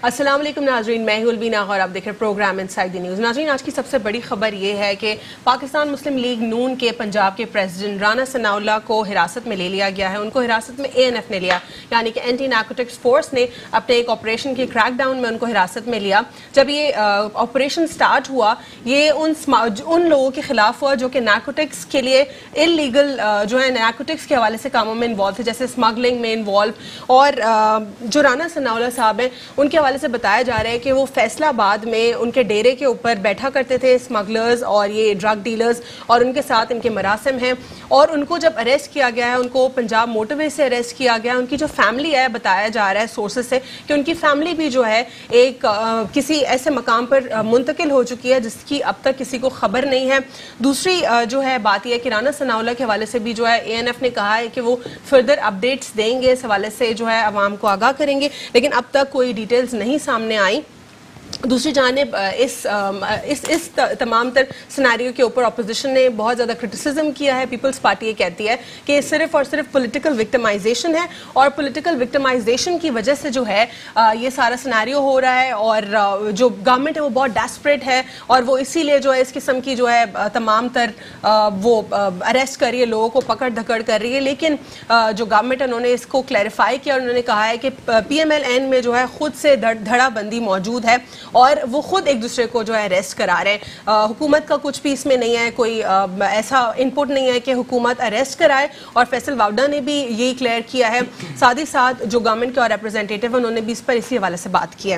السلام علیکم ناظرین، میں ہوں البینہ اور آپ دیکھ رہے پروگرام انسائیڈ دی نیوز۔ ناظرین، آج کی سب سے بڑی خبر یہ ہے کہ پاکستان مسلم لیگ نون کے پنجاب کے پریزیڈنٹ رانا ثناء اللہ کو حراست میں لے لیا گیا ہے۔ ان کو حراست میں ANF نے لیا، یعنی کہ اینٹی نارکوٹکس فورس نے اپنے ایک آپریشن کے کریک ڈاؤن میں ان کو حراست میں لیا۔ جب یہ آپریشن سٹارٹ ہوا، یہ ان لوگوں کے خلاف ہوا جو کہ نارکوٹکس کے لیے انلیگل جو ہے نارکوٹکس کے حوالے سے کاموں میں انوالو تھے، جیسے اسمگلنگ میں انوالو۔ اور جو رانا ثناء اللہ صاحب ہیں، ان کے حوالے سے بتایا جا رہا ہے کہ وہ فیصل آباد میں ان کے ڈیرے کے اوپر بیٹھا کرتے تھے اسمگلرز اور یہ ڈرگ ڈیلرز، اور ان کے ساتھ ان کے مراسم ہیں۔ اور ان کو جب اریسٹ کیا گیا ہے، ان کو پنجاب موٹر وے سے اریسٹ کیا گیا ہے۔ ان کی جو فیملی ہے، بتایا جا رہا ہے سورسز سے کہ ان کی فیملی بھی جو ہے ایک کسی ایسے مقام پر منتقل ہو چکی ہے جس کی اب تک کسی کو خبر نہیں ہے۔ دوسری جو ہے بات یہ ہے کہ رانا ثناء اللہ کے حوالے سے بھی جو ہے ANF نے کہا ہے کہ وہ فردر اپڈیٹس دیں گے، اس حوالے سے جو ہے عوام کو آگاہ کریں گے، لیکن اب تک کوئی ڈیٹیلز نہیں سامنے آئی۔ دوسری جانب اس تمام تر سناریو کے اوپر اپوزیشن نے بہت زیادہ کرٹیسزم کیا ہے۔ پیپلز پارٹی یہ کہتی ہے کہ صرف اور صرف پولیٹیکل وکٹمائزیشن ہے، اور پولیٹیکل وکٹمائزیشن کی وجہ سے جو ہے یہ سارا سناریو ہو رہا ہے، اور جو گورنمنٹ ہے وہ بہت ڈیسپریٹ ہے، اور وہ اسی لیے جو ہے اس قسم کی جو ہے تمام تر وہ اریسٹ کر رہی ہے، لوگوں کو پکڑ دھکڑ کر رہی ہے۔ لیکن جو گورنمنٹ انہوں نے اس کو کلیریفائی کیا، انہوں نے کہا ہے کہ PMLN میں جو ہے خود سے دھڑا بندی موجود ہے، اور وہ خود ایک دوسرے کو جو ہے اریسٹ کرا رہے ہیں۔ حکومت کا کچھ بھی اس میں نہیں ہے، کوئی ایسا انپٹ نہیں ہے کہ حکومت اریسٹ کرائے، اور فیصل واؤڈا نے بھی یہی کلیئر کیا ہے۔ ساتھ ہی ساتھ جو گورنمنٹ کے اور ریپرزینٹیٹیو انہوں نے بھی اس پر اسی حوالے سے بات کی ہے۔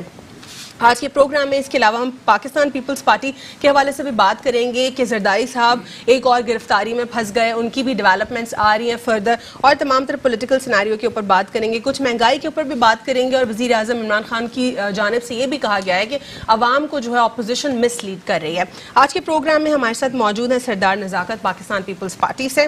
آج کے پروگرام میں اس کے علاوہ ہم پاکستان پیپلز پارٹی کے حوالے سے بھی بات کریں گے کہ زرداری صاحب ایک اور گرفتاری میں پھنس گئے، ان کی بھی ڈیولپمنٹس آ رہی ہیں فردر، اور تمام تر پولیٹیکل سیناریو کے اوپر بات کریں گے۔ کچھ مہنگائی کے اوپر بھی بات کریں گے، اور وزیر اعظم عمران خان کی جانب سے یہ بھی کہا گیا ہے کہ عوام کو جو ہے اپوزیشن مس لیڈ کر رہی ہے۔ آج کے پروگرام میں ہمارے ساتھ موجود ہیں سردار نزاکت پاکستان پیپلز پارٹی سے،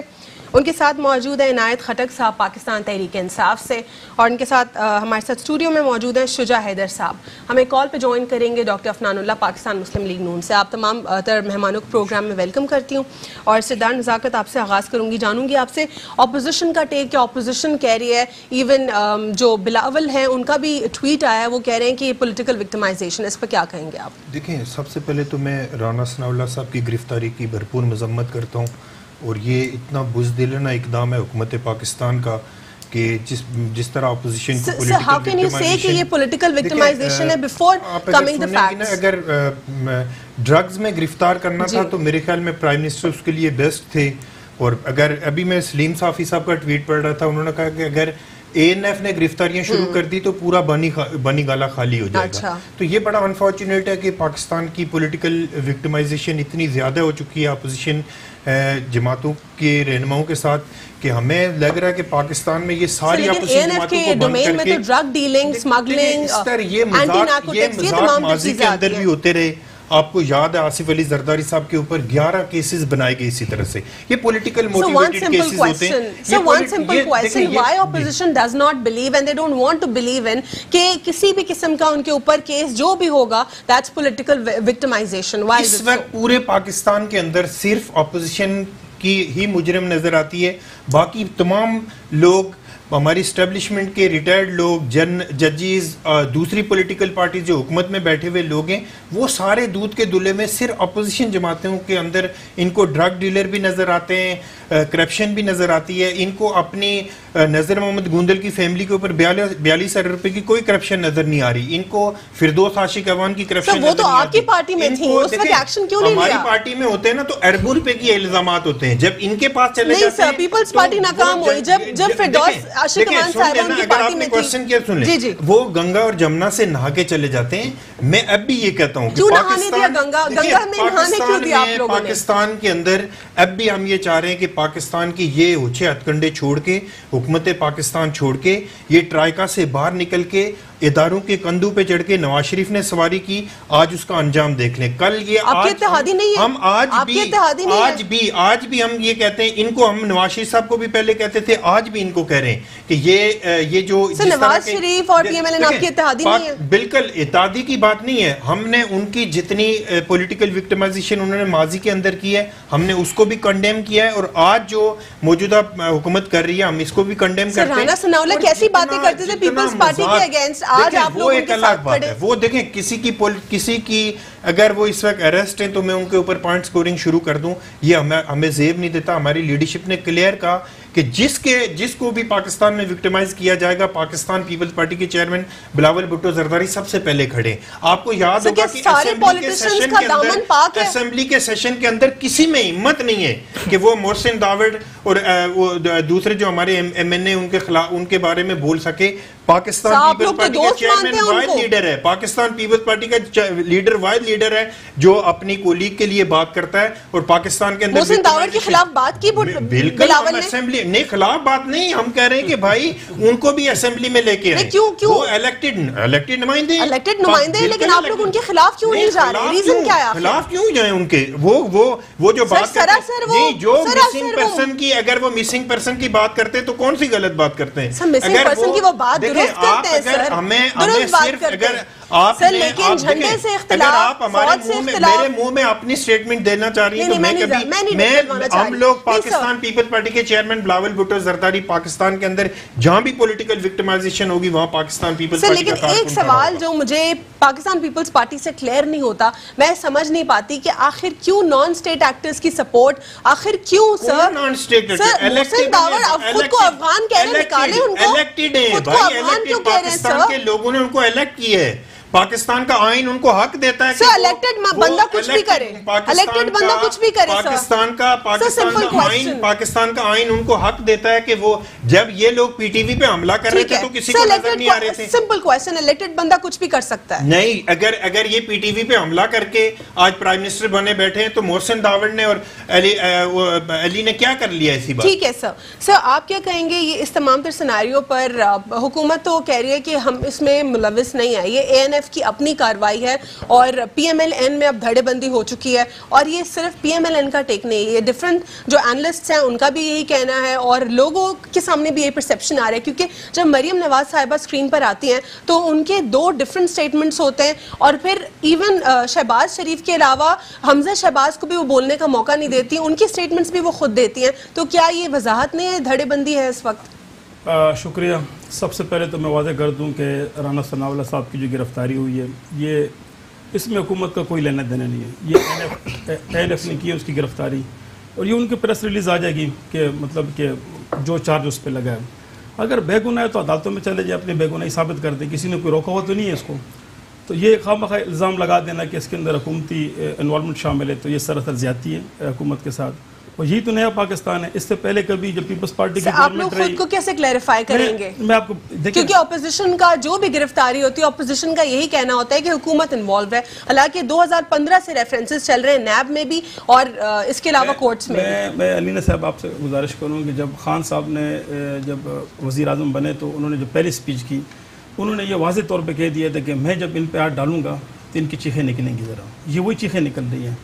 ان کے ساتھ موجود ہے عنایت خٹک صاحب پاکستان تحریک انصاف سے، اور ان کے ساتھ ہمارے ساتھ اسٹوڈیو میں موجود ہیں شجاع حیدر صاحب۔ ہمیں کال پہ جوائن کریں گے ڈاکٹر افنان اللہ پاکستان مسلم لیگ نون سے۔ آپ تمام تر مہمانوں کو پروگرام میں ویلکم کرتی ہوں، اور سردار نزاکت آپ سے آغاز کروں گی، جانوں گی آپ سے اپوزیشن کا ٹیک کیا اپوزیشن کہہ رہی ہے۔ ایون جو بلاول ہیں ان کا بھی ٹویٹ آیا ہے، وہ کہہ رہے ہیں کہ یہ پولیٹیکل وکٹمائزیشن، اس پہ کیا کہیں گے آپ؟ دیکھیں، سب سے پہلے تو میں رانا ثناء اللہ صاحب کی گرفتاری کی بھرپور مذمت کرتا ہوں، اور یہ اتنا بزدلانہ اقدام ہے حکومت پاکستان کا کہ جس طرح اپوزیشن کو پولیٹیکل وکٹمائزیشن ہے بیفور کمنگ دی فیکٹس۔ اگر ڈرگز میں گرفتار کرنا تھا تو میرے خیال میں پرائم منسٹر اس کے لیے بیسٹ تھے۔ اور اگر ابھی میں سلیم صافی صاحب کا ٹویٹ پڑھ رہا تھا، انہوں نے کہا کہ اگر ANF نے گرفتاریاں شروع کر دی تو پورا بانی گالا خالی ہو جائے گا۔ تو یہ بڑا انفارچونیٹ ہے کہ پاکستان کی پولیٹیکل وکٹمائزیشن اتنی زیادہ ہو چکی ہے اپوزیشن جماعتوں کے رہنماؤں کے ساتھ کہ ہمیں لگ رہا ہے کہ پاکستان میں یہ ساری اپوزیشن جماعتوں کو بند کر کے ڈرگ ڈیلنگ، اسمگلنگ، یہ مذاق ماضی کے اندر بھی ہوتے رہے۔ آپ کو یاد ہے آصف علی زرداری صاحب کے اوپر 11 کیسز بنائے گئے اسی طرح سے۔ یہ پولیٹیکل موٹیویٹڈ کیسز ہوتے ہیں۔ So one simple question, why opposition does not believe and they don't want to believe in کہ کسی بھی قسم کا ان کے اوپر کیس جو بھی ہوگا that's political victimization? Why is it so? اس وقت پورے پاکستان کے اندر صرف اپوزیشن کی ہی مجرم نظر آتی ہے، باقی تمام لوگ، ہماری اسٹیبلشمنٹ کے ریٹائرڈ لوگ، ججز، دوسری پولیٹیکل پارٹی جو حکومت میں بیٹھے ہوئے لوگ ہیں، وہ سارے دودھ کے دلے میں صرف اپوزیشن جماعتوں کے اندر ان کو ڈرگ ڈیلر بھی نظر آتے ہیں، کرپشن بھی نظر آتی ہے۔ ان کو اپنی نذر محمد گوندل کی فیملی کے اوپر 42 ارب روپے کی کوئی کرپشن نظر نہیں آ رہی۔ ان کو فردوس عاشق اعوان کی کرپشن وہ تو آپ کی پارٹی میں تھی، اس وقت ایکشن کیوں نہیں لیا؟ ہماری پارٹی میں ہوتے ہیں نا تو اربوں روپے کی الزامات ہوتے ہیں، جب ان کے پاس چلے جاتے ہیں۔ پیپلز پارٹی ناکام ہوئی جب فردوس عاشق اعوان صاحب ان کی پارٹی میں تھی، وہ گنگا اور جمنا سے نہا کے چلے جاتے ہیں۔ میں اب بھی یہ کہتا ہوں کہ پاکستان کے اندر اب بھی ہم یہ چاہ رہے ہیں کہ پاکستان کی یہ اوچھے ہتھ کنڈے چھوڑ کے، حکومت پاکستان چھوڑ کے، یہ ٹرائکا سے باہر نکل کے اداروں کے کندھوں پہ چڑھ کے نواز شریف نے سواری کی، آج اس کا انجام دیکھ لیں۔ کل یہ ہم آج بھی ہم یہ کہتے ہیں، ان کو ہم نواز شریف صاحب کو بھی پہلے کہتے تھے، آج بھی ان کو کہہ رہے ہیں کہ یہ جو نواز شریف اور PMLN آپ کی اتحادی نہیں ہے۔ بالکل اتحادی کی بات نہیں ہے، ہم نے ان کی جتنی پولیٹیکل وکٹمائزیشن انہوں نے ماضی کے اندر کی ہے، ہم نے اس کو بھی کنڈیم کیا ہے، اور آج جو موجودہ حکومت کر رہی ہے ہم اس کو بھی کنڈیم کرتے ہیں۔ رانا ثناء اللہ کیسی باتیں کرتے تھے پیپلز پارٹی کے اگینسٹ؟ آج آپ لوگ ان کے ساتھ کھڑے. وہ دیکھیں کسی کی اگر وہ اس وقت اریسٹ ہیں تو میں ان کے اوپر پوائنٹ سکورنگ شروع کر دوں, یہ ہمیں زیب نہیں دیتا. ہماری لیڈرشپ نے کلیئر کہا کہ جس کو بھی پاکستان میں وکٹمائز کیا جائے گا, پاکستان پیپلز پارٹی کے چیئرمین بلاول بھٹو زرداری سب سے پہلے کھڑے. آپ کو یاد ہوگا کہ اسمبلی کے سیشن کے اندر کسی میں ہمت نہیں ہے کہ وہ محسن داوڑ اور دوسرے جو ہمارے ایم این اے ان کے بارے میں بول سکے. پاکستان پیپلز پارٹی کا چیئرمین واحد لیڈر ہے, پاکستان پیپلز پارٹی کا لیڈر واحد لیڈر ہے جو اپنی کولیگ کے لیے بات کرتا ہے. اور پاکستان کے اندر محسن داوڑ کے خلاف بات کی بالکل اسمبلی نہیں, خلاف بات نہیں, ہم کہہ رہے ہیں کہ بھائی ان کو بھی اسمبلی میں لے کے آئیں. وہ الیکٹڈ نمائندے ہیں, لیکن آپ لوگ ان کے خلاف کیوں نہیں جا رہے؟ ریزن کیا ہے؟ خلاف کیوں جائیں ان کے؟ وہ جو بات کرتے ہیں جو مسنگ پرسن کی, اگر وہ مسنگ پرسن کی بات کرتے تو کون سی غلط بات کرتے ہیں؟ مسنگ پرسن کی وہ بات درست کرتے ہیں سر, درست بات کرتے ہیں سر, لیکن جھنڈے سے اختلاف, آپ ہمارے میرے منہ میں اپنی سٹیٹمنٹ دینا چاہ رہی ہیں تو ہم لوگ پاکستان پیپلز پارٹی کے چیئرمین بلاول بھٹو زرداری پاکستان کے اندر جہاں بھی پولیٹیکل وکٹمائزیشن ہوگی وہاں پاکستان پیپلز پارٹی کا. لیکن ایک سوال جو مجھے پاکستان پیپلز پارٹی سے کلیئر نہیں ہوتا, میں سمجھ نہیں پاتی کہ آخر کیوں نان اسٹیٹ ایکٹرز کی سپورٹ, آخر کیوں سر نان اسٹیٹ محسن داوڑ خود کو افغان کہہ رہے ہیں, نکالے ان کو, الیکٹڈ ہیں بھائی, الیکٹڈ پاکستان کے لوگوں نے ان کو الیکٹ کیا ہے. پاکستان کا آئین ان کو حق دیتا ہے کہ الیکٹڈ بندہ کچھ بھی کرے, الیکٹڈ بندہ کچھ بھی کرے. پاکستان کا آئین ان کو حق دیتا ہے کہ وہ جب یہ لوگ پی ٹی وی پہ حملہ کر رہے تھے تو کسی کو نظر نہیں آ رہے تھے. سمپل کویسچن, الیکٹڈ بندہ کچھ بھی کر سکتا ہے. نہیں, اگر یہ پی ٹی وی پہ حملہ کر کے آج پرائم منسٹر بنے بیٹھے ہیں تو محسن داوڑ نے اور علی نے کیا کر لیا ایسی بات؟ ٹھیک ہے سر, آپ کیا کہیں گے یہ اس تمام تر سیناریو پر؟ حکومت تو کہہ رہی ہے کہ ہم اس میں ملوث نہیں ہیں, یہ اے این ایف کی اپنی کاروائی ہے اور پی ایم ایل این میں اب دھڑے بندی ہو چکی ہے. اور یہ صرف پی ایم ایل این کا ٹیک نہیں ہے, یہ ڈفرنٹ جو اینالسٹس ہیں ان کا بھی یہی کہنا ہے اور لوگوں کے سامنے بھی یہ پرسیپشن آ رہا ہے. کیونکہ جب مریم نواز صاحبہ اسکرین پر آتی ہیں تو ان کے دو ڈفرنٹ سٹیٹمنٹس ہوتے ہیں, اور پھر ایون شہباز شریف کے علاوہ حمزہ شہباز کو بھی وہ بولنے کا موقع نہیں دیتی, ان کی سٹیٹمنٹس بھی وہ خود دیتی ہیں. تو کیا یہ وضاحت نہیں ہے, دھڑے بندی ہے اس وقت؟ شکریہ. سب سے پہلے تو میں واضح کر دوں کہ رانا ثناء اللہ صاحب کی جو گرفتاری ہوئی ہے یہ اس میں حکومت کا کوئی لینا دینا نہیں ہے. یہ اے این ایف نے کی ہے اس کی گرفتاری, اور یہ ان کی پریس ریلیز آ جائے گی کہ مطلب کہ جو چارج اس پہ لگا ہے, اگر بے گناہ ہے تو عدالتوں میں چلے جائے, اپنی بے گناہی ثابت کر دیں, کسی نے کوئی روکا ہوا تو نہیں ہے اس کو. تو یہ خواہ الزام لگا دینا کہ اس کے اندر حکومتی انوالومنٹ شامل ہے تو یہ سراسر زیادتی ہے حکومت کے ساتھ. اور یہی تو نیا پاکستان ہے. اس سے پہلے کبھی جب پیپلز پارٹی کی آپ لوگ خود کو کیسے کلیریفائی کریں گے؟ میں آپ کو کیونکہ اپوزیشن کا جو بھی گرفتاری ہوتی ہے اپوزیشن کا یہی کہنا ہوتا ہے کہ حکومت انوالو ہے, حالانکہ 2015 سے ریفرنسز چل رہے ہیں نیب میں بھی اور اس کے علاوہ کورٹس میں. میں علینا صاحب آپ سے گزارش کروں کہ جب خان صاحب نے جب وزیر اعظم بنے تو انہوں نے جو پہلی اسپیچ کی انہوں نے یہ واضح طور پہ کہہ دیا تھا کہ میں جب ان پہ ہاتھ ڈالوں گا تو ان کی چیخیں نکلیں گی. ذرا یہ وہی چیخیں نکل رہی ہیں.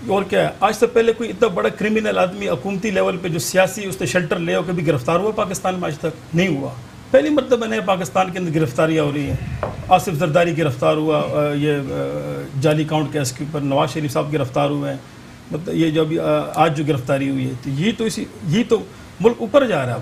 اور کیا ہے, آج سے پہلے کوئی اتنا بڑا کرمینل آدمی حکومتی لیول پہ جو سیاسی اس نے شیلٹر لے ہو کبھی گرفتار ہوا پاکستان میں؟ آج تک نہیں ہوا. پہلی مرتبہ نئے پاکستان کے اندر گرفتاریاں ہو رہی ہیں. آصف زرداری گرفتار ہوا یہ جعلی اکاؤنٹ کیس کے اوپر, نواز شریف صاحب گرفتار ہوئے ہیں, مطلب یہ جو ابھی آج جو گرفتاری ہوئی ہے تو یہ تو ملک اوپر جا رہا ہے.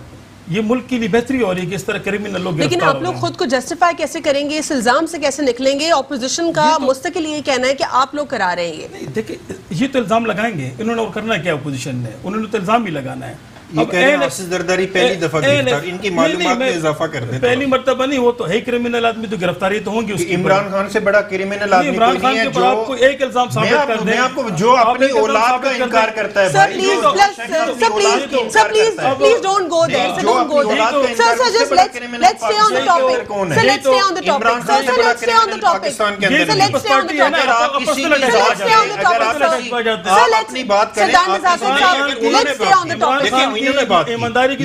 یہ ملک کے لیے بہتری ہو رہی ہے کہ اس طرح کرمینل لوگ. لیکن آپ لوگ خود کو جسٹیفائی کیسے کریں گے, اس الزام سے کیسے نکلیں گے؟ اپوزیشن کا مستقل یہ کہنا ہے کہ آپ لوگ کرا رہے ہیں. یہ دیکھیں یہ تو الزام لگائیں گے انہوں نے, اور کرنا کیا اپوزیشن نے, انہوں نے تو الزام ہی لگانا ہے. یہ کہہ رہے ہیں آصف زرداری پہلی دفعہ گرفتار, ان کی معلومات میں اضافہ کر دیتے ہیں. پہلی مرتبہ نہیں, وہ تو ہے کرمینل آدمی, تو گرفتاری تو ہوں گی. عمران خان سے بڑا کرمینل آدمی عمران خان کے اوپر آپ کو ایک الزام ثابت کر دیں. میں آپ کو جو اپنی اولاد کا انکار کرتا ہے بھائی, please don't go there, don't go there. Sir just let's stay on the topic. Sir let's stay on the topic. Sir let's stay on the topic. Sir let's stay on the topic. Sir اپنی بات کریں. Let's stay on the topic. ایمانداری کی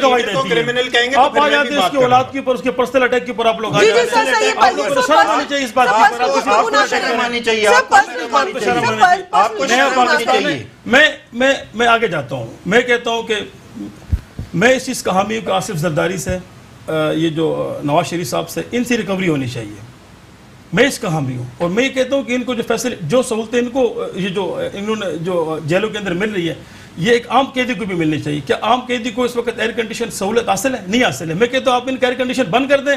گواہی دیتی ہے. آپ آ جاتے ہیں اس کی اولاد کے اوپر, اس کے پرسنل اٹیک کے اوپر آپ لوگ آ جاتے ہیں. آپ کو شرم آنی چاہیے اس بات کی. میں آگے جاتا ہوں. میں کہتا ہوں کہ میں اس چیز کا حامی ہوں کہ آصف زرداری سے, یہ جو نواز شریف صاحب سے, ان سے ریکوری ہونی چاہیے. میں اس کا حامی ہوں, اور میں یہ کہتا ہوں کہ ان کو جو فیصلے, جو سہولتیں ان کو یہ جو انہوں نے جو جیلوں کے اندر مل رہی ہے, یہ ایک عام قیدی کو بھی ملنی چاہیے. کیا عام قیدی کو اس وقت ایئر کنڈیشن سہولت حاصل ہے؟ نہیں حاصل ہے. میں کہتا ہوں آپ ان کا ایئر کنڈیشن بند کر دیں,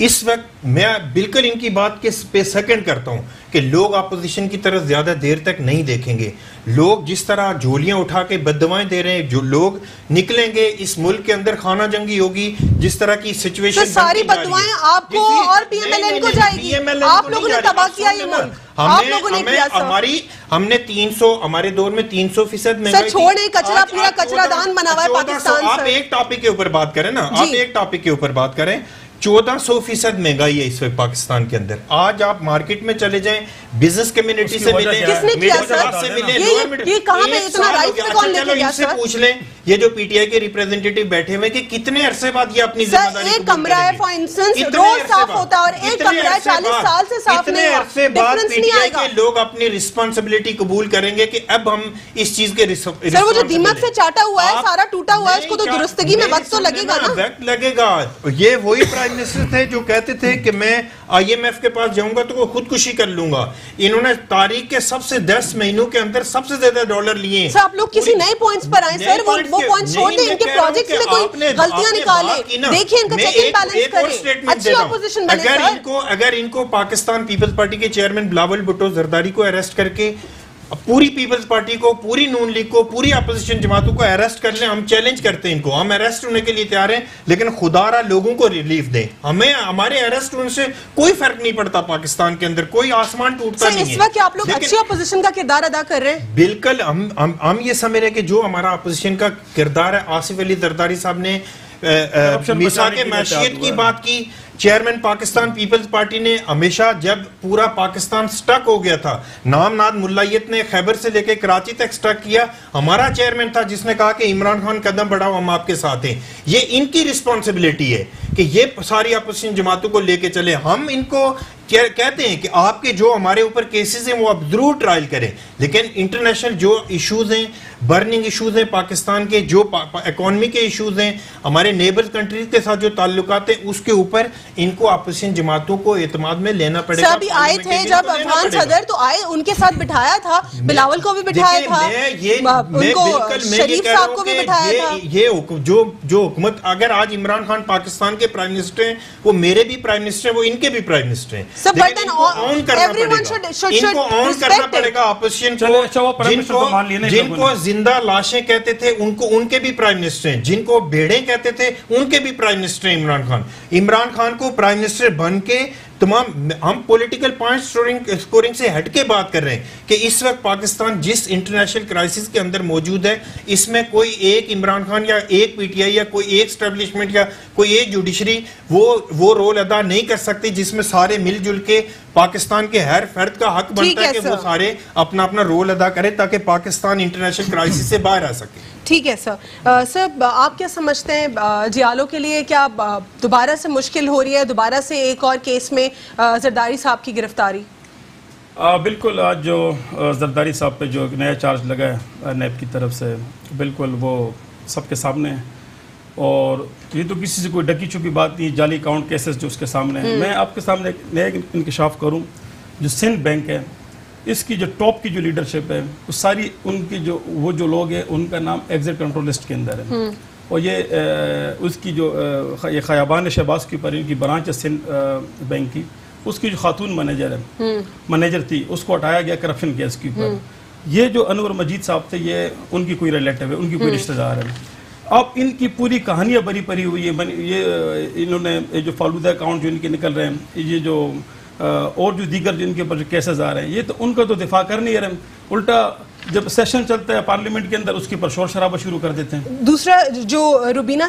اس وقت میں بالکل ان کی بات کے پہ سیکنڈ کرتا ہوں کہ لوگ اپوزیشن کی طرف زیادہ دیر تک نہیں دیکھیں گے. لوگ جس طرح جھولیاں اٹھا کے بددعائیں دے رہے ہیں, جو لوگ نکلیں گے اس ملک کے اندر خانہ جنگی ہوگی, جس طرح کی سچویشن ساری بددعائیں آپ کو اور پی ایم ایل این کو جائے گی. آپ لوگوں نے تباہ کیا یہ ملک, آپ لوگوں نے کیا. ہم نے 300 ہمارے دور میں 300% مہنگائی چھوڑے کچرا پورا کچرا دان بنا ہوا ہے پاکستان. آپ ایک ٹاپک کے اوپر بات کریں نا, آپ ایک ٹاپک کے اوپر بات کریں. 1400% مہنگائی ہے اس وقت پاکستان کے اندر. آج آپ مارکیٹ میں چلے جائیں, بزنس کمیونٹی سے ملیں, یہ کہاں پہ اتنا رائٹ پہ کون لے کے گیا سر؟ پوچھ لیں یہ جو پی ٹی آئی کے ریپریزنٹیٹیو بیٹھے ہوئے کہ کتنے عرصے بعد یہ اپنی ذمہ داری ایک کمرہ ہے فار انسٹنس روز صاف ہوتا ہے اور ایک کمرہ ہے 40 سال سے صاف نہیں ہوا. عرصے بعد پی ٹی آئی کے لوگ اپنی رسپانسبلٹی قبول کریں گے کہ اب ہم اس چیز کے سر وہ جو دیمک سے چاٹا ہوا ہے سارا ٹوٹا ہوا ہے, اس کو تو درستگی میں وقت تو لگے گا نا. وقت لگے گا. یہ وہی پرائم منسٹر تھے جو کہتے تھے کہ میں آئی ایم ایف کے پاس جاؤں گا تو وہ خودکشی کر لوں گا. انہوں نے تاریخ کے سب سے 10 مہینوں کے اندر سب سے زیادہ ڈالر لیے ہیں. سر آپ لوگ کسی نئے پوائنٹس پر آئیں سر, وہ پوائنٹس چھوڑ دیں, ان کے پروجیکٹس میں کوئی غلطیاں نکالیں, دیکھیں ان کا چیک اینڈ بیلنس کریں, اچھی اپوزیشن بنے سر. اگر ان کو پاکستان پیپلز پارٹی کے چیئرمین بلاول بھٹو زرداری کو اریسٹ کر کے پوری پیپلز پارٹی کو, پوری نون لیگ کو, پوری اپوزیشن جماعتوں کو اریسٹ کر لیں, ہم چیلنج کرتے ہیں ان کو, ہم اریسٹ ہونے کے لیے تیار ہیں, لیکن خدا را لوگوں کو ریلیف دیں. ہمیں ہمارے اریسٹ ہونے سے کوئی فرق نہیں پڑتا پاکستان کے اندر, کوئی آسمان ٹوٹتا نہیں ہے. اس وقت آپ لوگ اچھی اپوزیشن کا کردار ادا کر رہے ہیں. بالکل ہم یہ سمجھ رہے ہیں کہ جو ہمارا اپوزیشن کا کردار ہے, آصف علی زرداری صاحب نے میثاق معیشت کی بات کی. چیئرمین پاکستان پیپلز پارٹی نے ہمیشہ جب پورا پاکستان سٹک ہو گیا تھا, نام ناد ملائیت نے خیبر سے لے کے کراچی تک سٹک کیا, ہمارا چیئرمین تھا جس نے کہا کہ عمران خان قدم بڑھاؤ ہم آپ کے ساتھ ہیں. یہ ان کی رسپانسبلٹی ہے کہ یہ ساری اپوزیشن جماعتوں کو لے کے چلے. ہم ان کو کہتے ہیں کہ آپ کے جو ہمارے اوپر کیسز ہیں وہ آپ ضرور ٹرائل کریں, لیکن انٹرنیشنل جو ایشوز ہیں, برننگ ایشوز ہیں پاکستان کے, جو اکانومی کے ایشوز ہیں, ہمارے نیبرز کنٹریز کے ساتھ جو تعلقات ہیں, اس کے اوپر ان کو اپوزیشن جماعتوں کو اعتماد میں لینا پڑے گا. سر ابھی آئے تھے جب افغان صدر تو آئے, ان کے ساتھ بٹھایا تھا, بلاول کو بھی بٹھایا تھا, ان کو شریف صاحب کو بھی بٹھایا تھا. یہ جو حکومت, اگر آج عمران خان پاکستان کے پرائم منسٹر ہیں, وہ میرے بھی پرائم منسٹر ہیں, وہ ان کے بھی پرائم منسٹر ہیں, لیکن ان کو آن کرنا پڑے گا اپوزیشن کو. جن کو زندہ لاشیں کہتے تھے ان کے بھی پرائم منسٹر ہیں, جن کو بھیڑیں کہتے تھے ان کے بھی پرائم منسٹر ہیں عمران خان. عمران خان کو پرائم منسٹر بن کے تمام, ہم پولیٹیکل پوائنٹ سکورنگ سے ہٹ کے بات کر رہے ہیں کہ اس وقت پاکستان جس انٹرنیشنل کرائسس کے اندر موجود ہے, اس میں کوئی ایک عمران خان یا ایک پی ٹی آئی یا کوئی ایک اسٹیبلشمنٹ یا کوئی ایک جوڈیشری وہ رول ادا نہیں کر سکتی جس میں سارے مل جل کے پاکستان کے ہر فرد کا حق بنتا ہے کہ وہ سارے اپنا اپنا رول ادا کرے تاکہ پاکستان انٹرنیشنل کرائسس سے باہر آ سکے. ٹھیک ہے سر. سر آپ کیا سمجھتے ہیں جیالو کے لیے کیا دوبارہ سے مشکل ہو رہی ہے, دوبارہ سے ایک اور کیس میں زرداری صاحب کی گرفتاری؟ بالکل, آج جو زرداری صاحب پہ جو نیا چارج لگا ہے نیب کی طرف سے, بالکل وہ سب کے سامنے ہے, اور یہ تو کسی سے کوئی ڈکی چھپی بات نہیں, جعلی اکاؤنٹ کیسز جو اس کے سامنے ہیں. میں آپ کے سامنے ایک نیا انکشاف کروں, جو سندھ بینک ہے, اس کی جو ٹاپ کی جو لیڈرشپ ہے, وہ ساری ان کی وہ جو لوگ ہیں ان کا نام ایگزٹ کنٹرول لسٹ کے اندر ہے, اور یہ اس کی جو یہ خیابان شہباز کے اوپر ان کی برانچ ہے سندھ بینک کی, اس کی جو خاتون منیجر تھی اس کو ہٹایا گیا کرپشن کیس کے اوپر. یہ جو انور مجید صاحب تھے, یہ ان کی کوئی ریلیٹو ہے, ان کی کوئی رشتہ دار ہے. اب ان کی پوری کہانیاں بری پری ہوئی ہے. یہ انہوں نے جو فالودہ اکاؤنٹ جو ان کے نکل رہے ہیں, یہ جو اور جو دیگر جن کے اوپر جو کیسز آ رہے ہیں, یہ تو ان کا تو دفاع کر نہیں رہے, الٹا جب سیشن چلتا ہے پارلیمنٹ کے اندر اس کے اوپر شور شرابہ شروع کر دیتے ہیں. دوسرا جو روبینہ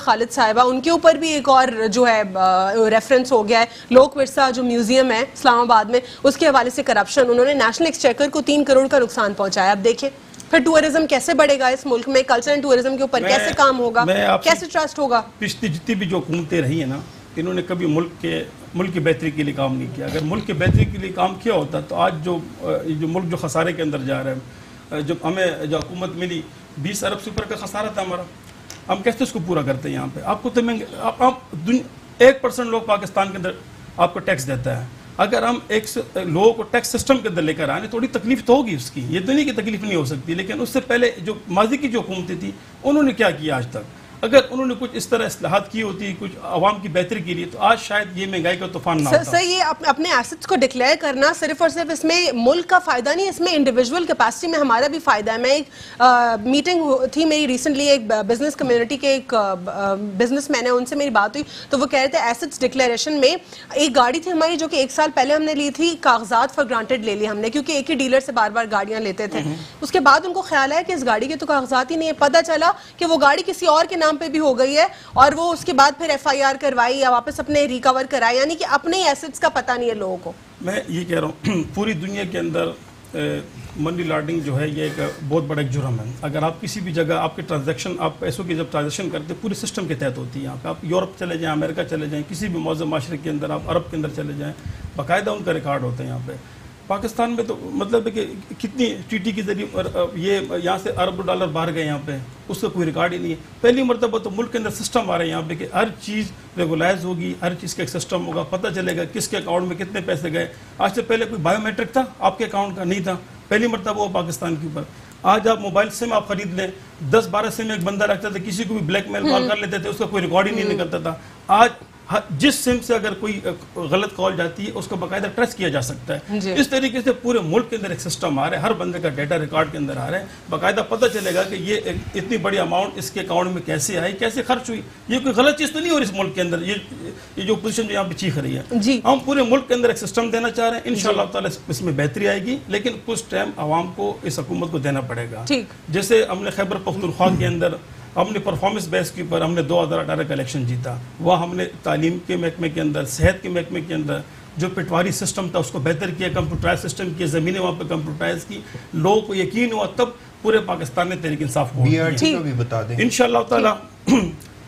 خالد صاحبہ, ان کے اوپر بھی ایک اور جو ہے ریفرنس ہو گیا ہے. لوک ورثہ جو میوزیم ہے اسلام آباد میں, اس کے حوالے سے کرپشن, انہوں نے نیشنل ایکسچیکر کو 3 کروڑ کا نقصان پہنچایا. اب دیکھیں پھر ٹورزم کیسے بڑھے گا اس ملک میں, کلچر اینڈ ٹورزم کے اوپر کیسے کام ہوگا, کیسے ٹرسٹ ہوگا. پچھلی جتنی بھی جو حکومتیں رہی ہیں نا, انہوں نے کبھی ملک کی بہتری کے لیے کام نہیں کیا. اگر ملک کی بہتری کے لیے کام کیا ہوتا تو آج جو ملک جو خسارے کے اندر جا رہا ہے, جب ہمیں جو حکومت ملی 20 ارب سے اوپر کا خسارہ تھا ہمارا, ہم کیسے اس کو پورا کرتے ہیں. یہاں پہ آپ کو تو 1% لوگ پاکستان کے اندر آپ کو ٹیکس دیتا ہے. اگر ہم لوگوں کو ٹیکس سسٹم کے اندر لے کر آئیں, تھوڑی تکلیف تو ہوگی اس کی, یہ تو نہیں کہ تکلیف نہیں ہو سکتی, لیکن اس سے پہلے جو ماضی کی جو حکومتیں تھیں انہوں نے کیا کیا آج تک. اگر انہوں نے کچھ اس طرح اصلاحات کی ہوتی, کچھ عوام کی بہتری کے لیے, تو آج شاید یہ مہنگائی کا طوفان نہ ہوتا. سر یہ اپنے ایسٹس کو ڈکلیئر کرنا صرف اور صرف اس میں ملک کا فائدہ نہیں, اس میں انڈیویجول کیپیسٹی میں ہمارا بھی فائدہ ہے. میں ایک میٹنگ تھی میری ریسنٹلی, ایک بزنس کمیونٹی کے ایک بزنس مین ہے, ان سے میری بات ہوئی تو وہ کہہ رہے تھے ایسٹس ڈکلیریشن میں ایک گاڑی تھی ہماری جو کہ 1 سال پہلے ہم نے لی تھی, کاغذات فار گرانٹیڈ لے لی ہم نے, کیونکہ ایک ہی ڈیلر سے بار بار گاڑیاں لیتے تھے. اس کے بعد ان کو خیال آیا کہ اس گاڑی کے تو کاغذات ہی نہیں ہے, پتہ چلا کہ وہ گاڑی کسی اور کے نام پہ بھی ہو گئی ہے, اور وہ اس کے بعد پھر ایف آئی آر کروائی یا واپس اپنے ریکور کرائی, یعنی کہ اپنے ایسٹس کا پتہ نہیں ہے لوگوں کو. میں یہ کہہ رہا ہوں پوری دنیا کے اندر منی لانڈرنگ جو ہے یہ ایک بہت بڑا ایک جرم ہے. اگر آپ کسی بھی جگہ آپ کے ٹرانزیکشن, آپ پیسوں کی جب ٹرانزیکشن کرتے ہیں پورے سسٹم کے تحت ہوتی ہے. یہاں پہ آپ یورپ چلے جائیں, امریکہ چلے جائیں, کسی بھی معظم معاشرے کے اندر, آپ عرب کے اندر چلے جائیں, باقاعدہ ان کا ریکارڈ ہوتے ہیں. یہاں پہ پاکستان میں تو مطلب ہے کہ کتنی ٹی ٹی کے ذریعے یہ یہاں سے ارب ڈالر باہر گئے یہاں پہ, اس کا کوئی ریکارڈ ہی نہیں ہے. پہلی مرتبہ تو ملک کے اندر سسٹم آ رہا ہے یہاں پہ کہ ہر چیز ریگولائز ہوگی, ہر چیز کا ایک سسٹم ہوگا, پتہ چلے گا کس کے اکاؤنٹ میں کتنے پیسے گئے. آج سے پہلے کوئی بایو میٹرک تھا آپ کے اکاؤنٹ کا, نہیں تھا, پہلی مرتبہ وہ پاکستان کے اوپر. آج آپ موبائل سم آپ خرید لیں, 10-12 سم ایک بندہ رکھتا تھا, کسی کو بھی بلیک میل کال کر لیتے تھے, اس کا کوئی ریکارڈ ہی نہیں نکلتا تھا. آج جس سم سے اگر کوئی غلط کال جاتی ہے اس کو باقاعدہ ٹریس کیا جا سکتا ہے. اس طریقے سے پورے ملک کے اندر ایک سسٹم آ رہا ہے, ہر بندے کا ڈیٹا ریکارڈ کے اندر آ رہا ہے, باقاعدہ پتہ چلے گا کہ یہ اتنی بڑی اماؤنٹ اس کے اکاؤنٹ میں کیسے آئی, کیسے خرچ ہوئی. یہ کوئی غلط چیز تو نہیں ہو رہی اس ملک کے اندر, یہ جو پوزیشن جو یہاں پہ چیخ رہی ہے. ہم پورے ملک کے اندر ایک سسٹم دینا چاہ رہے ہیں, انشاءاللہ تعالی اس میں بہتری آئے گی, لیکن کچھ ٹائم عوام کو اس حکومت کو دینا پڑے گا. جیسے ہم نے خیبر پختونخوا کے اندر ہم نے پرفارمنس بیس کے اوپر ہم نے 2018 کا الیکشن جیتا. وہ ہم نے تعلیم کے محکمے کے اندر, صحت کے محکمے کے اندر جو پٹواری سسٹم تھا اس کو بہتر کیا, کمپیوٹرائز سسٹم کیا, زمینیں وہاں پہ کمپیوٹرائز کی, لوگوں کو یقین ہوا, تب پورے پاکستان نے تحریک انصاف کو بھی بتا دیں.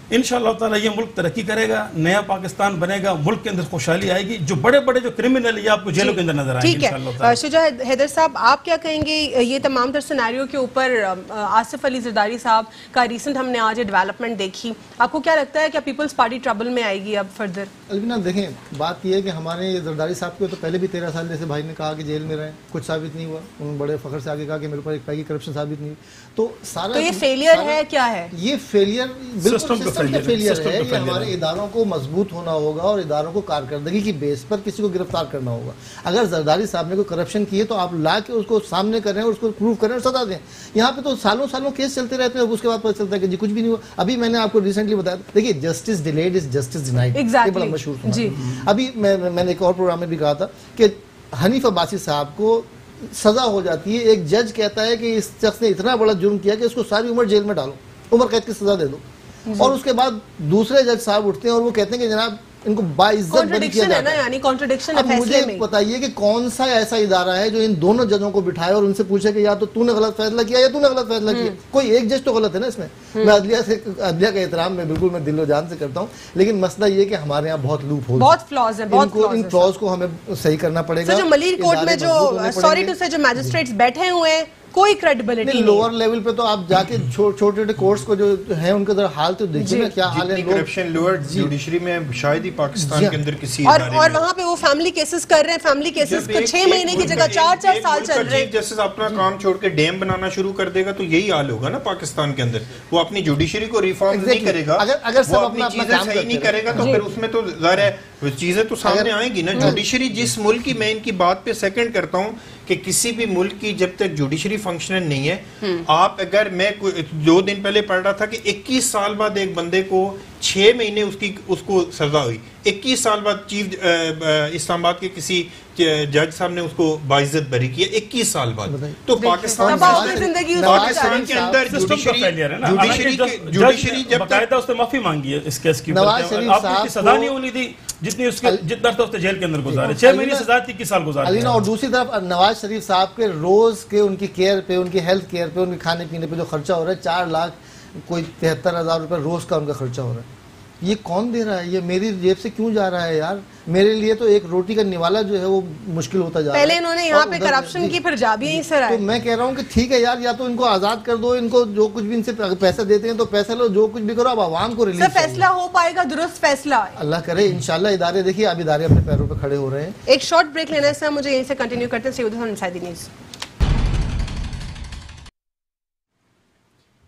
انشاءاللہ تعالیٰ یہ ملک ترقی کرے گا, نیا پاکستان بنے گا, ملک کے اندر خوشحالی آئے گی. جو بڑے بڑے جو کرمنل ہیں آپ کو جیلوں کے اندر نظر آئیں گے انشاءاللہ تعالیٰ. شجاع حیدر صاحب آپ کیا کہیں گے یہ تمام تر سیناریو کے اوپر؟ آصف علی زرداری صاحب کا ریسنٹ ہم نے آج ڈیولپمنٹ دیکھی, آپ کو کیا لگتا ہے کہ پیپلز پارٹی ٹربل میں آئے گی اب فردر؟ البینہ دیکھیں بات یہ ہے کہ ہمارے زرداری صاحب کو تو پہلے بھی 13 سال جیسے بھائی نے کہا کہ جیل میں رہیں, کچھ ثابت نہیں ہوا. انہوں نے بڑے فخر سے آگے کہا کہ میرے اوپر ایک پیگی کرپشن ثابت نہیں ہوئی. تو سارا یہ فیلئر ہے, کیا ہے یہ فیلئر؟ بالکل سسٹم کا فیلئر ہے. یہ ہمارے اداروں کو مضبوط ہونا ہوگا اور اداروں کو کارکردگی کی بیس پر کسی کو گرفتار کرنا ہوگا. اگر زرداری صاحب نے کوئی کرپشن کی ہے تو آپ لا کے اس کو سامنے کریں اور اس کو پروف کریں اور سزا دیں. یہاں پہ تو سالوں سالوں کیس چلتے رہتے ہیں, اس کے بعد پتہ چلتا ہے کہ جی کچھ بھی نہیں ہوا. ابھی میں نے آپ کو ریسنٹلی بتایا, دیکھیے justice delayed is justice denied, یہ بڑا مشہور تھا. ابھی میں نے ایک اور پروگرام میں بھی کہا تھا کہ حنیف عباسی صاحب کو سزا ہو جاتی ہے, ایک جج کہتا ہے کہ اس شخص نے اتنا بڑا جرم کیا کہ اس کو ساری عمر جیل میں ڈالو, عمر قید کی سزا دے دو. اور اس کے بعد دوسرے جج صاحب اٹھتے ہیں اور وہ کہتے ہیں کہ جناب ان کو باعزت بری کیا جاتا ہے. اب مجھے بتائیے کہ کون سا ایسا ادارہ ہے جو ان دونوں ججوں کو بٹھائے اور ان سے پوچھے کہ یا تو نے غلط فیصلہ کیا یا تو نے غلط فیصلہ کیا. کوئی ایک جج تو غلط ہے نا اس میں. میں عدلیہ کا احترام میں بالکل میں دل و جان سے کرتا ہوں, لیکن مسئلہ یہ کہ ہمارے یہاں بہت لوپ ہول, بہت فلاز ہیں, ان فلاز کو ہمیں صحیح کرنا پڑے گا. جو ملیر کورٹ میں جو سوری ٹو سے جو میجسٹریٹس بیٹھے ہوئے ہیں کوئی کریڈیبلٹی نہیں. لوور لیول پہ تو آپ جا کے چھوٹے چھوٹے کورٹس کو جو ہیں ان کے ادھر حال تو دیکھیے نا کیا حال ہے. کرپشن لوور جوڈیشری میں شاید ہی پاکستان کے اندر کسی ادارے میں, اور وہاں پہ وہ فیملی کیسز کر رہے ہیں, فیملی کیسز کو 6 مہینے کی جگہ 4 سال چل رہے ہیں. جیسے اپنا کام چھوڑ کے ڈیم بنانا شروع کر دے گا تو یہی حال ہوگا نا پاکستان کے اندر. وہ اپنی جوڈیشری کو ریفارم نہیں کرے گا, وہ اپنی چیزیں صحیح نہیں کرے گا, تو پھر اس میں تو ظاہر ہے چیزیں تو سامنے آئیں گی نا. جوڈیشری جس ملک کی, میں ان کی بات پہ سیکنڈ کرتا ہوں کہ کسی بھی ملک کی جب تک جوڈیشری فنکشنل نہیں ہے, آپ اگر میں 2 دن پہلے پڑھ رہا تھا کہ 21 سال بعد ایک بندے کو 6 مہینے اس کو سزا ہوئی, 21 سال بعد چیف اسلام آباد کے کسی جج صاحب نے اس کو باعزت بری کیا 21 سال بعد. تو پاکستان کے اندر جوڈیشری جب باقاعدہ اس نے معافی مانگی ہے اس کیس کی, آپ کی سزا نہیں ہونی تھی جتنی اس کے جتنا تھا اس نے جیل کے اندر گزارے, 6 مہینے سزا تھی 21 سال گزارے. اور دوسری طرف نواز شریف صاحب کے روز کے ان کی کیئر پہ, ان کی ہیلتھ کیئر پہ, ان کے کھانے پینے پہ جو خرچہ ہو رہا ہے 4 لاکھ کوئی 73,000 روپے روز کا ان کا خرچہ ہو رہا ہے. یہ کون دے رہا ہے؟ یہ میری جیب سے کیوں جا رہا ہے یار؟ میرے لیے تو ایک روٹی کا نوالا جو ہے وہ مشکل ہوتا جا رہا ہے. پہلے انہوں نے یہاں پہ کرپشن کی, پھر جا بھی یہیں سے رہا ہے. تو میں کہہ رہا ہوں کہ ٹھیک ہے یار, یا تو ان کو آزاد کر دو, ان کو جو کچھ بھی ان سے پیسہ دیتے ہیں تو پیسہ لو, جو کچھ بھی کرو, اب عوام کو ریلیز. سر فیصلہ ہو پائے گا, درست فیصلہ اللہ کرے انشاءاللہ. ادارے دیکھیے اب ادارے اپنے پیروں پہ کھڑے ہو رہے ہیں. ایک شارٹ بریک لینا ہے سر, مجھے یہیں سے کنٹینیو کرتے ہیں. سیودھ انسائیڈ نیوز.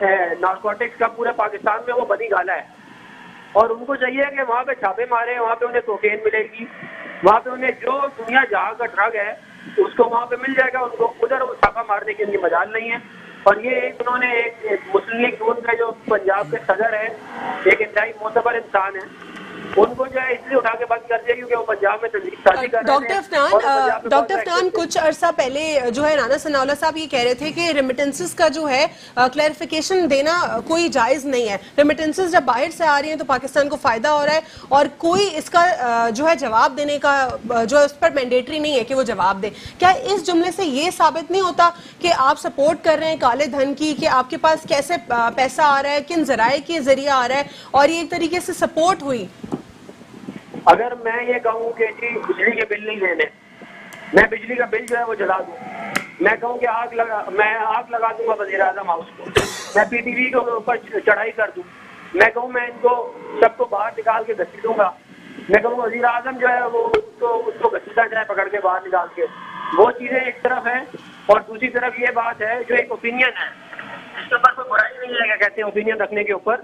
نارکوٹکس کا پورے پاکستان میں وہ بنی گالا ہے، اور ان کو چاہیے کہ وہاں پہ چھاپے مارے، وہاں پہ انہیں کوکین ملے گی، وہاں پہ انہیں جو دنیا جہاں کا ڈرگ ہے اس کو وہاں پہ مل جائے گا، ان کو ادھر چھاپا مارنے کی ان کی مجال نہیں ہے. اور یہ انہوں نے ایک مسلم لیگ نون کا جو پنجاب کے صدر ہے، ایک انتہائی معتبر انسان ہے، ان کو جو ہے اس لیے اٹھا کے بند کر دیا کیونکہ وہ پنجاب میں تنظیم سازی کر رہے تھے. ڈاکٹر افنان کچھ عرصہ پہلے جو ہے رانا ثناء اللہ صاحب یہ کہہ رہے تھے کہ ریمیٹنسز کا جو ہے کلیریفیکیشن دینا کوئی جائز نہیں ہے. ریمیٹنسز جب باہر سے آ رہی ہیں تو پاکستان کو فائدہ ہو رہا ہے، اور کوئی اس کا جو ہے جواب دینے کا جو ہے اس پر مینڈیٹری نہیں ہے کہ وہ جواب دے. کیا اس جملے سے یہ ثابت نہیں ہوتا کہ آپ سپورٹ کر رہے ہیں کالے دھن کی، کہ آپ کے پاس کیسے پیسہ آ رہا ہے، کن ذرائع کے ذریعہ آ رہا ہے، اور یہ ایک طریقے سے سپورٹ ہوئی؟ اگر میں یہ کہوں کہ جی بجلی کے بل نہیں دینے، میں بجلی کا بل جو ہے وہ جلا دوں، میں کہوں کہ آگ لگا دوں گا وزیر اعظم ہاؤس کو، میں پی ٹی وی کے اوپر چڑھائی کر دوں، میں کہوں میں ان کو سب کو باہر نکال کے گھسیٹوں گا، میں کہوں وزیر اعظم جو ہے وہ اس کو گھسیٹا جائے پکڑ کے باہر نکال کے، وہ چیزیں ایک طرف ہیں. اور دوسری طرف یہ بات ہے جو ایک اوپینین ہے، اس کے اوپر کوئی برائی نہیں ہے، کیا کہتے ہیں اوپینین رکھنے کے اوپر.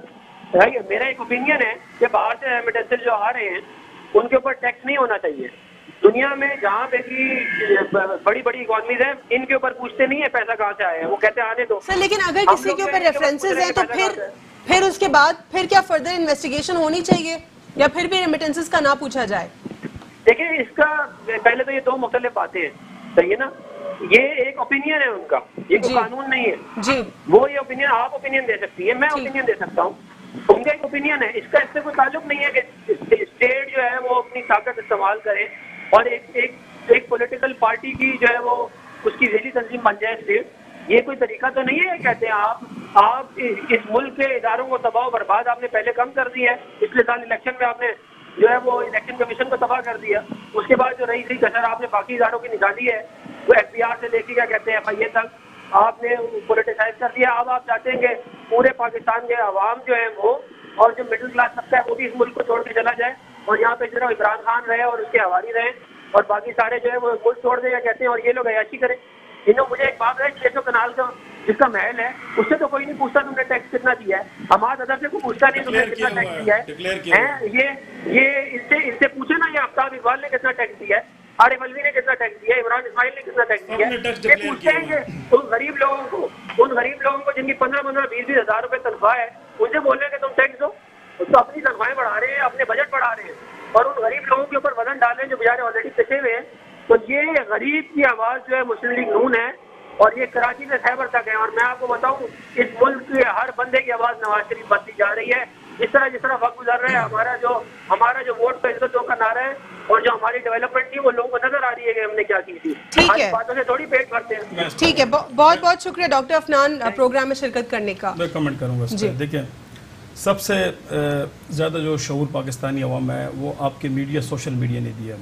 میرا ایک اوپینین ہے کہ باہر سے ریمیٹنسز جو آ رہے ہیں ان کے اوپر ٹیکس نہیں ہونا چاہیے. دنیا میں جہاں پہ بھی بڑی بڑی اکانومیز ہیں ان کے اوپر پوچھتے نہیں ہے پیسہ کہاں سے آیا ہے، وہ کہتے ہیں آنے دو سر. لیکن اگر کسی کے اوپر ریفرنسز ہیں تو پھر اس کے بعد پھر کیا فردر انویسٹیگیشن ہونی چاہیے، یا پھر بھی ریمیٹنسز کا نہ پوچھا جائے؟ دیکھیں اس کا پہلے تو یہ دو مختلف باتیں ہیں، صحیح ہے نا. یہ ایک اوپینین ہے ان کا، یہ کوئی قانون نہیں ہے جی. وہ یہ اوپینین آپ اوپینین دے سکتی ہے، میں اوپینین دے سکتا ہوں، ان کا ایک اوپینین ہے. اس کا اس سے کوئی تعلق نہیں ہے کہ اسٹیٹ جو ہے وہ اپنی طاقت استعمال کرے اور ایک پولیٹیکل پارٹی کی جو ہے وہ اس کی ذیلی تنظیم بن جائے اسٹیٹ. یہ کوئی طریقہ تو نہیں ہے. کہتے ہیں آپ اس ملک کے اداروں کو تباہ و برباد آپ نے پہلے کم کر دی ہے، پچھلے سال الیکشن میں آپ نے جو ہے وہ الیکشن کمیشن کو تباہ کر دیا، اس کے بعد جو رہی تھی کسر آپ نے باقی اداروں کی نکالی ہے، وہ ایف بی آر سے لے کے کیا کہتے ہیں ایف آئی اے تک آپ نے پولیٹیسائز کر دیا. اب آپ چاہتے ہیں کہ پورے پاکستان کے عوام جو ہے وہ اور جو مڈل کلاس طبقہ ہے وہ بھی اس ملک کو چھوڑ کے چلا جائے اور یہاں پہ صرف عمران خان رہے اور اس کے حواری رہے اور باقی سارے جو ہے وہ ملک چھوڑ دیں یا کہتے ہیں اور یہ لوگ عیاشی کریں. انہوں مجھے ایک بات ہے 600 کنال کا جس کا محل ہے اس سے تو کوئی نہیں پوچھتا تم نے ٹیکس کتنا دیا ہے. حماد ادر سے کوئی پوچھتا نہیں تم نے کتنا ٹیکس دیا ہے. یہ ان سے پوچھے نا، یہ آفتاب اقبال نے کتنا ٹیکس دیا ہے، عارف الوی نے کتنا ٹیکس دیا ہے، عمران اسماعیل نے کتنا ٹیکس دیا ہے. یہ پوچھتے ہیں کہ ان غریب لوگوں کو جن کی 15-20 ہزار روپے تنخواہ ہے ان سے بول رہے ہیں کہ تم ٹیکس دو، تو اپنی تنخواہیں بڑھا رہے ہیں، اپنے بجٹ بڑھا رہے ہیں اور ان غریب لوگوں کے اوپر وزن ڈال رہے ہیں جو بیچارے آلریڈی پچھے ہوئے ہیں. تو یہ غریب کی آواز جو ہے مسلم لیگ نون ہے اور یہ کراچی سے خیبر تک ہے. اور میں آپ کو بتاؤں اس ملک کے ہر بندے کی آواز نواز شریف بنتی جا رہی ہے. جس طرح وقت گزر رہا ہے ہمارا جو ووٹ پہ عزت کا نعرہ ہے اور جو ہماری ڈیولپمنٹ تھی وہ لوگوں کو نظر آ رہی ہے کہ ہم نے کیا کی تھی. ٹھیک ہے، باتوں سے تھوڑی پیٹ بھرتے ہیں. ٹھیک ہے، بہت بہت شکریہ ڈاکٹر افنان پروگرام میں شرکت کرنے کا. میں کمنٹ کروں گا اس پہ. دیکھیں سب سے زیادہ جو شعور پاکستانی عوام ہے وہ آپ کے میڈیا، سوشل میڈیا نے دیا.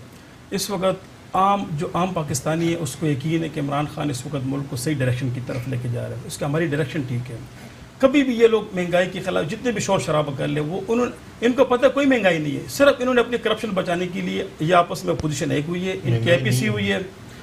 اس وقت عام پاکستانی ہے اس کو یقین ہے کہ عمران خان اس وقت ملک کو صحیح ڈائریکشن کی طرف لے کے جا رہے ہیں. اس کا ہماری ڈائریکشن ٹھیک ہے. کبھی بھی یہ لوگ مہنگائی کے خلاف جتنے بھی شور شرابہ کر لیں وہ ان کو پتہ کوئی مہنگائی نہیں ہے. صرف انہوں نے اپنی کرپشن بچانے کے لیے یہ آپس میں اپوزیشن ایک ہوئی ہے، ان کی IPC ہوئی ہے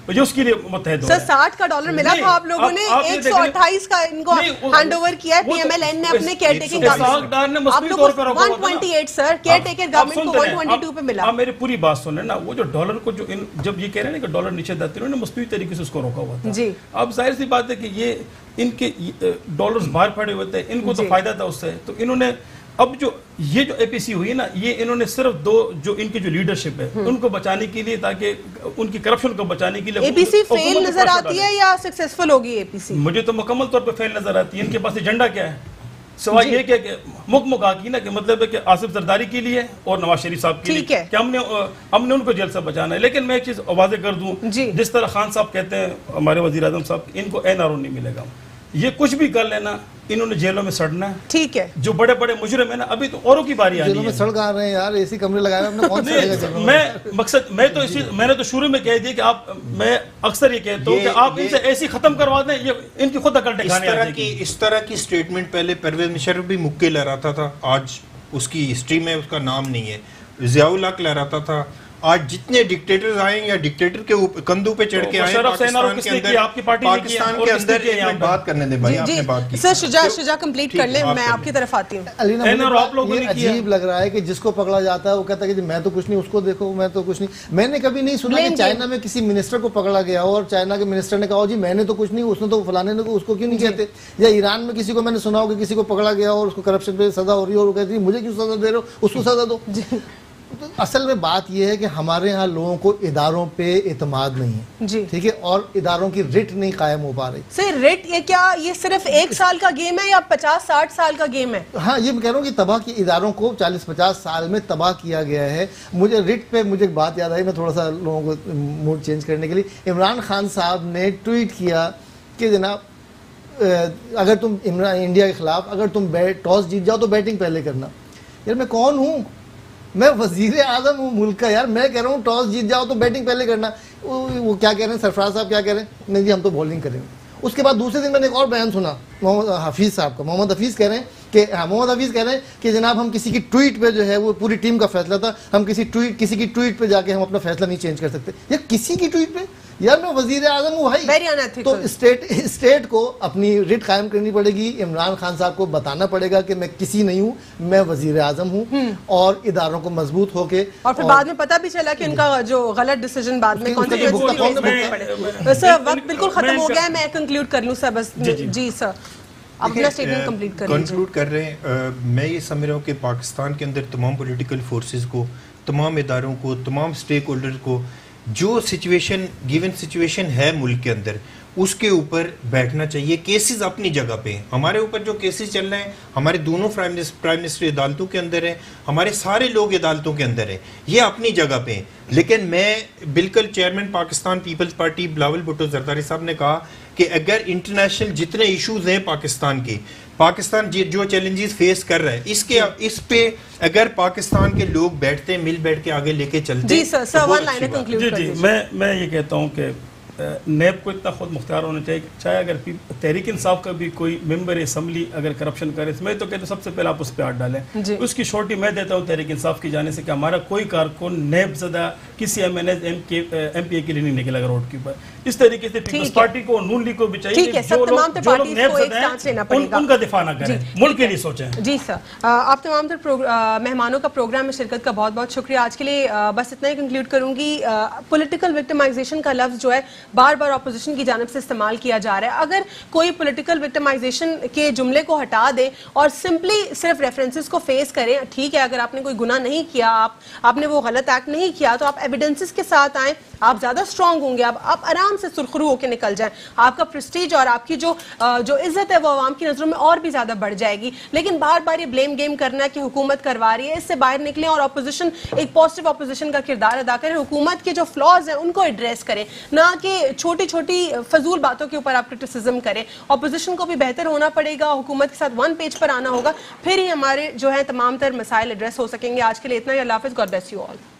جو اس کے لیے متحد ہو رہا ہے. سر 60 کا ڈالر ملا تھا آپ لوگوں نے 128 کا ان کو ہینڈ اوور کیا ہے PMLN نے اپنے کیئر ٹیکنگ گورنمنٹ. آپ لوگوں کو 128 سر کیئر ٹیکر گورنمنٹ کو 122 پہ ملا. آپ میری پوری بات سنیں نا. وہ جو ڈالر کو جب یہ کہہ رہے ہیں کہ ڈالر نیچے جاتے انہوں نے مصنوعی طریقے سے اس کو روکا ہوا تھا. جی اب ظاہر سی بات ہے کہ یہ ان کے ڈالرز باہر پڑے ہوئے تھے، ان کو تو فائدہ تھا اس سے. تو انہوں نے اب جو APC ہوئی نا یہ انہوں نے صرف جو ان کی جو لیڈرشپ ہے ان کو بچانے کے لیے، تاکہ ان کی کرپشن کو بچانے کے لیے. APC فیل نظر آتی ہے یا سکسیسفل ہوگی APC؟ مجھے تو مکمل طور پہ فیل نظر آتی ہے. ان کے پاس ایجنڈا کیا ہے سوائے یہ کہ مکا کی نا کہ مطلب ہے کہ آصف زرداری کے لیے اور نواز شریف صاحب کے لیے کہ ہم نے ان کو جیل سے بچانا ہے. لیکن میں ایک چیز واضح کر دوں، جس طرح خان صاحب کہتے ہیں ہمارے وزیر اعظم صاحب، ان کو NRO نہیں ملے گا. یہ کچھ بھی کر لینا انہوں نے جیلوں میں سڑنا ہے. ٹھیک ہے، جو بڑے بڑے مجرم ہیں نا ابھی تو اوروں کی باری آنی ہے. جیلوں میں سڑ کہاں رہے ہیں یار، ایسی کمرے لگائے ہم نے کون سڑے گا جیلوں میں. میں نے تو شروع میں کہہ دیا کہ میں اکثر یہ کہتا ہوں کہ آپ ان سے ایسی ختم کروا دیں یہ ان کی خود عقل ٹھکانے آ جائے گی. اس طرح کی سٹیٹمنٹ پہلے پرویز مشرف بھی مکے لہراتا تھا، آج اس کی ہسٹری میں اس کا نام نہیں ہے. ضیاء الحق لہراتا تھا آج جتنے ڈکٹیٹرز آئے یا ڈکٹیٹر کے کندھوں پہ چڑھ کے آئے پاکستان کے اندر ایک بات کرنے دیں بھائی، آپ نے بات کی. سر شجاع کمپلیٹ کر لیں، میں آپ کی طرف آتی ہوں. یہ عجیب لگ رہا ہے کہ جس کو پکڑا جاتا ہے وہ کہتا ہے کہ میں تو کچھ نہیں، اس کو دیکھو میں تو کچھ نہیں. میں نے کبھی نہیں سنا کہ چائنا میں کسی منسٹر کو پکڑا گیا اور چائنا کے منسٹر نے کہا جی میں نے تو کچھ نہیں، اس نے تو فلانے نے، اس کو کیوں نہیں کہتے. یا ایران میں کسی کو میں نے سنا ہو کہ کسی کو پکڑا گیا اور اس کو کرپشن پہ سزا ہو رہی ہے اور وہ کہتی ہے مجھے کیوں سزا دے رہے ہو، اس کو سزا دو. اصل میں بات یہ ہے کہ ہمارے ہاں لوگوں کو اداروں پہ اعتماد نہیں ہے جی ٹھیک ہے، اور اداروں کی رٹ نہیں قائم ہو پا رہی. سر رٹ یہ کیا، یہ صرف 1 سال کا گیم ہے یا 50-60 سال کا گیم ہے؟ ہاں یہ میں کہہ رہا ہوں کہ تباہ کی اداروں کو 40-50 سال میں تباہ کیا گیا ہے. مجھے رٹ پہ مجھے ایک بات یاد آئی، میں تھوڑا سا لوگوں کو موڈ چینج کرنے کے لیے. عمران خان صاحب نے ٹویٹ کیا کہ جناب اگر تم انڈیا کے خلاف اگر تم ٹاس جیت جاؤ تو بیٹنگ پہلے کرنا. یار میں کون ہوں؟ میں وزیر اعظم ہوں ملک کا. یار میں کہہ رہا ہوں ٹاس جیت جاؤ تو بیٹنگ پہلے کرنا. وہ کیا کہہ رہے ہیں سرفراز صاحب، کیا کہہ رہے ہیں؟ نہیں جی ہم تو بولنگ کریں گے. اس کے بعد دوسرے دن میں نے ایک اور بیان سنا محمد حفیظ صاحب کا. محمد حفیظ کہہ رہے ہیں کہ جناب ہم کسی کی ٹویٹ پہ جو ہے وہ پوری ٹیم کا فیصلہ تھا، ہم کسی کی ٹویٹ پہ جا کے ہم اپنا فیصلہ نہیں چینج کر سکتے. یا کسی کی ٹویٹ پہ، یار میں وزیر اعظم ہوں بھائی. تو اسٹیٹ کو اپنی رٹ قائم کرنی پڑے گی. عمران خان صاحب کو بتانا پڑے گا کہ میں کسی نہیں ہوں، میں وزیر اعظم ہوں، اور اداروں کو مضبوط ہو کے. اور پھر بعد میں پتہ بھی چلا کہ ان کا جو غلط ڈیسیجن بعد میں سر وقت بالکل ختم ہو گیا ہے. میں کنکلوڈ کر لوں سر بس. جی سر اپنا اسٹیٹمنٹ کمپلیٹ کر لیجیے. کنکلوڈ کر رہے ہیں. میں یہ سمجھ رہا ہوں کہ پاکستان کے اندر تمام پولیٹیکل فورسز کو، تمام اداروں کو، تمام اسٹیک ہولڈر کو جو سچویشن گیون سچویشن ہے ملک کے اندر اس کے اوپر بیٹھنا چاہیے. کیسز اپنی جگہ پہ ہیں، ہمارے اوپر جو کیسز چل رہے ہیں، ہمارے دونوں پرائم منسٹر عدالتوں کے اندر ہیں، ہمارے سارے لوگ عدالتوں کے اندر ہیں، یہ اپنی جگہ پہ ہیں. لیکن میں بالکل چیئرمین پاکستان پیپلز پارٹی بلاول بھٹو زرداری صاحب نے کہا کہ اگر انٹرنیشنل جتنے ایشوز ہیں پاکستان جو چیلنجز فیس کر رہا ہے اس پہ اگر پاکستان کے لوگ بیٹھتے مل بیٹھ کے آگے لے کے چلتے. جی سر ون لائن کنکلوڈ کر دیجیے. میں یہ کہتا ہوں کہ نیب کو اتنا خود مختار ہونا چاہیے کہ چاہے اگر تحریک انصاف کا بھی کوئی ممبر اسمبلی اگر کرپشن کرے میں تو کہتا ہوں سب سے پہلے آپ اس پہ ہاتھ ڈالیں. اس کی شورٹی میں دیتا ہوں تحریک انصاف کی جانے سے کہ ہمارا کوئی کارکن نیب زدہ کسی ایم این ایم پی اے کے لیے نہیں نکلا روڈ کے اوپر. اس طریقے سے پیپلز پارٹی کو نون لیگ کو بھی چاہیے کہ جو لوگ نیب زدہ ہیں ان کا دفاع نہ کریں، ملک کے لیے سوچیں. جی سر آپ تمام تر مہمانوں کا پروگرام میں شرکت کا بہت بہت شکریہ. آج کے لیے بس اتنا ہی کنکلوڈ کروں گی. پولیٹیکل وکٹمائزیشن کا لفظ جو ہے بار بار اپوزیشن کی جانب سے استعمال کیا جا رہا ہے. اگر کوئی پولیٹیکل وکٹمائزیشن کے جملے کو ہٹا دے اور سمپلی صرف ریفرنسز کو فیس کریں، ٹھیک ہے اگر آپ نے کوئی گناہ نہیں کیا، آپ نے وہ غلط ایکٹ نہیں کیا تو آپ ایویڈنسز کے ساتھ آئیں، آپ زیادہ اسٹرانگ ہوں گے، آپ آرام سے سرخرو ہو کے نکل جائیں. آپ کا پریسٹیج اور آپ کی جو عزت ہے وہ عوام کی نظروں میں اور بھی زیادہ بڑھ جائے گی. لیکن بار بار یہ بلیم گیم کرنا ہے کہ حکومت کروا رہی ہے، اس سے باہر نکلیں اور اپوزیشن ایک پازیٹیو اپوزیشن کا کردار ادا کریں. حکومت کے جو فلاز ہیں ان کو ایڈریس کریں، نہ کہ چھوٹی چھوٹی فضول باتوں کے اوپر آپ کرٹیسزم کریں. اپوزیشن کو بھی بہتر ہونا پڑے گا، حکومت کے ساتھ ون پیج پر آنا ہوگا، پھر ہی ہمارے جو ہے تمام تر مسائل ایڈریس ہو سکیں گے. آج کے لیے اتنا ہی. اللہ حافظ. God bless you all.